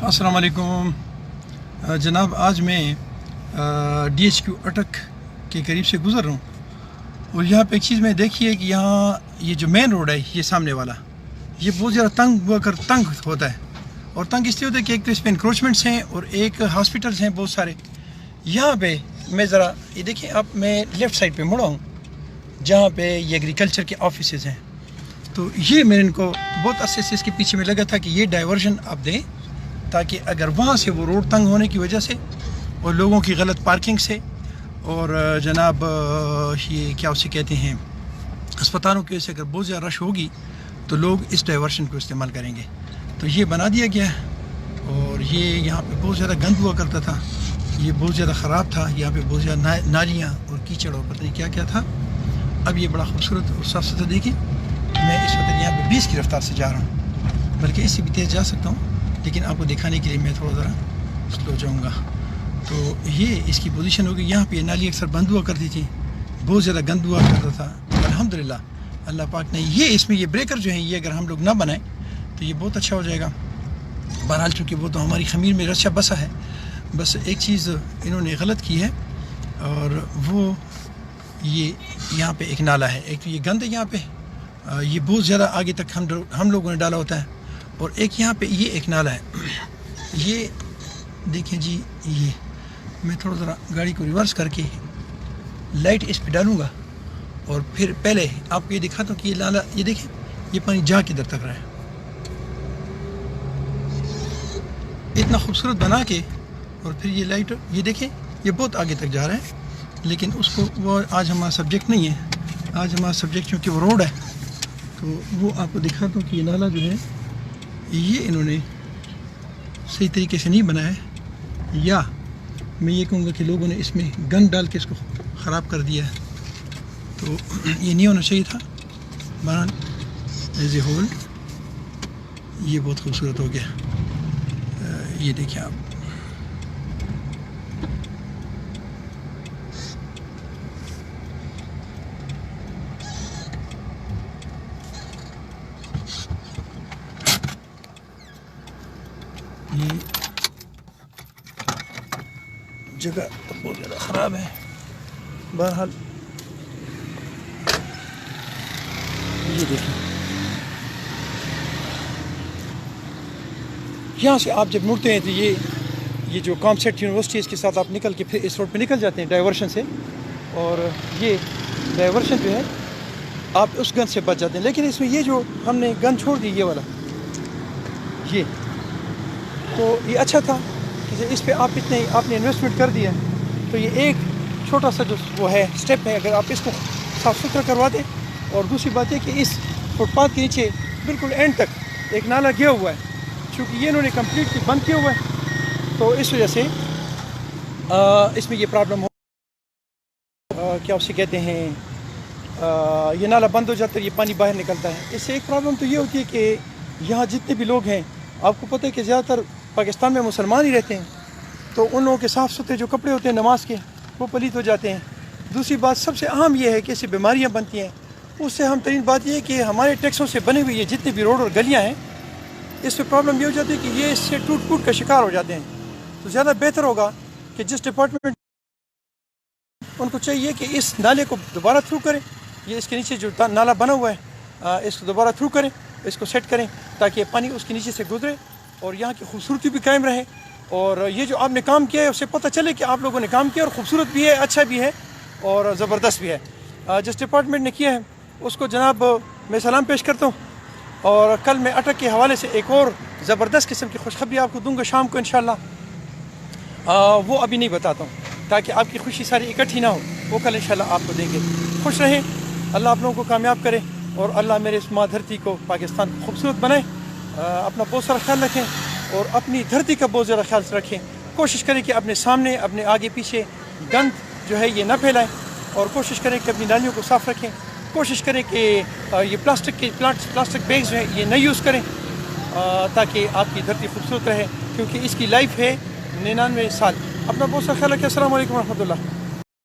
अस्सलाम वालेकुम जनाब, आज मैं DHQ अटक के करीब से गुज़र रहा हूँ और यहाँ पे एक चीज़ में देखिए कि यहाँ ये जो मेन रोड है, ये सामने वाला, ये बहुत ज़्यादा तंग होता है। और तंग इसलिए होता है कि एक तो इस पर इंक्रोचमेंट्स हैं और एक हॉस्पिटल्स हैं बहुत सारे। यहाँ पे मैं ज़रा ये देखिए आप, मैं लेफ़्ट साइड पे मुड़ा हूँ जहाँ पे ये एग्रीकल्चर के ऑफिसेज़ हैं। तो ये मैं इनको बहुत अरसे से इसके पीछे में लगा था कि ये डाइवर्जन आप दें, ताकि अगर वहाँ से वो रोड तंग होने की वजह से और लोगों की गलत पार्किंग से और जनाब ये क्या उसे कहते हैं अस्पतालों की वजह से अगर बहुत ज़्यादा रश होगी तो लोग इस डाइवर्शन को इस्तेमाल करेंगे। तो ये बना दिया गया है और ये यहाँ पे बहुत ज़्यादा गंद हुआ करता था, ये बहुत ज़्यादा ख़राब था। यहाँ पे बहुत ज़्यादा नालियाँ और कीचड़ और पता नहीं क्या क्या था। अब ये बड़ा खूबसूरत और साफ़ सुथरा देखिए। मैं इस वक्त यहाँ पे 20 की रफ्तार से जा रहा हूँ, बल्कि इससे भी तेज़ जा सकता हूँ, लेकिन आपको दिखाने के लिए मैं थोड़ा ज़रा स्लो जाऊँगा। तो ये इसकी पोजीशन होगी। यहाँ पे नाली अक्सर बंद हुआ करती थी, बहुत ज़्यादा गंद हुआ करता था। अल्हम्दुलिल्लाह अल्लाह पाक ने ये इसमें ये ब्रेकर जो हैं, ये अगर हम लोग ना बनाएं तो ये बहुत अच्छा हो जाएगा। बहरहाल चूँकि वो तो हमारी खमीर में रचा बसा है, बस एक चीज़ इन्होंने गलत की है और वो ये यहाँ पे एक नाला है। एक तो ये गंद है यहाँ पे, ये बहुत ज़्यादा आगे तक हम लोगों ने डाला होता है, और एक यहाँ पे ये एक नाला है। ये देखें जी, ये मैं थोड़ा ज़रा गाड़ी को रिवर्स करके लाइट इस पे डालूँगा और फिर पहले आपको ये दिखाता हूँ कि ये नाला, ये देखें ये पानी जा किधर तक रहा है। इतना खूबसूरत बना के और फिर ये लाइट, ये देखें ये बहुत आगे तक जा रहा है, लेकिन उसको वो आज हमारा सब्जेक्ट नहीं है। आज हमारा सब्जेक्ट चूँकि वो रोड है, तो वो आपको दिखाता हूँ कि ये नाला जो है ये इन्होंने सही तरीके से नहीं बनाया है, या मैं ये कहूँगा कि लोगों ने इसमें गन डाल के इसको ख़राब कर दिया है। तो ये नहीं होना चाहिए था। बहरहाल एज ए होल ये बहुत खूबसूरत हो गया। ये देखिए आप, ये जगह तो बहुत ज़्यादा ख़राब है। बहरहाल ये देखें, यहाँ से आप जब मुड़ते हैं तो ये जो कॉमसेट यूनिवर्सिटी, इसके साथ आप निकल के फिर इस रोड पे निकल जाते हैं डाइवर्शन से, और ये डाइवर्शन जो है आप उस गन से बच जाते हैं। लेकिन इसमें ये जो हमने गन छोड़ दी, ये वाला, ये तो ये अच्छा था कि इस पे आपने इन्वेस्टमेंट कर दिया, तो ये एक छोटा सा जो वो है स्टेप है, अगर आप इसको साफ़ सुथरा करवा दें। और दूसरी बात है कि इस फुटपाथ के नीचे बिल्कुल एंड तक एक नाला गया हुआ है, चूँकि ये इन्होंने कम्प्लीटली बंद किया हुआ है, तो इस वजह से इसमें ये प्रॉब्लम हो, क्या उसे कहते हैं, ये नाला बंद हो जाता है, ये पानी बाहर निकलता है। इससे एक प्रॉब्लम तो ये होती है कि यहाँ जितने भी लोग हैं, आपको पता है कि ज़्यादातर पाकिस्तान में मुसलमान ही रहते हैं, तो उन लोगों के साफ़ सुथरे जो कपड़े होते हैं नमाज के, वो पलीत हो जाते हैं। दूसरी बात सबसे अहम ये है कि इससे बीमारियाँ बनती हैं। उससे अहम तरीन बात ये है कि हमारे टैक्सों से बने हुए ये जितने भी रोड और गलियाँ हैं, इससे प्रॉब्लम ये हो जाती है कि ये इससे टूट का शिकार हो जाते हैं। तो ज़्यादा बेहतर होगा कि जिस डिपार्टमेंट, उनको चाहिए कि इस नाले को दोबारा थ्रू करें, ये इसके नीचे जो नाला बना हुआ है इसको दोबारा थ्रू करें, इसको सेट करें, ताकि पानी उसके नीचे से गुजरे और यहाँ की खूबसूरती भी कायम रहे। और ये जो आपने काम किया है उससे पता चले कि आप लोगों ने काम किया और ख़ूबसूरत भी है, अच्छा भी है और ज़बरदस्त भी है। जिस डिपार्टमेंट ने किया है उसको जनाब मैं सलाम पेश करता हूँ। और कल मैं अटक के हवाले से एक और ज़बरदस्त किस्म की खुशखबरी आपको दूँगा शाम को इंशाल्लाह। वो अभी नहीं बताता हूँ, ताकि आपकी खुशी सारी इकट्ठी ना हो, वो कल इंशाल्लाह आपको देंगे। खुश रहें, अल्लाह आप लोगों को कामयाब करे और अल्लाह मेरे इस माँ धरती को, पाकिस्तान को खूबसूरत बनाए। अपना बहुत सारा ख्याल रखें और अपनी धरती का बहुत ज़्यादा ख्याल रखें। कोशिश करें कि अपने सामने, अपने आगे पीछे गंद जो है ये ना फैलाएं, और कोशिश करें कि अपनी नालियों को साफ़ रखें। कोशिश करें कि ये प्लास्टिक बैग्स जो है ये नहीं यूज़ करें, ताकि आपकी धरती खूबसूरत रहे, क्योंकि इसकी लाइफ है 99 साल। अपना बहुत सा ख्याल रखें। अस्सलाम वालेकुम रहमतुल्लाह।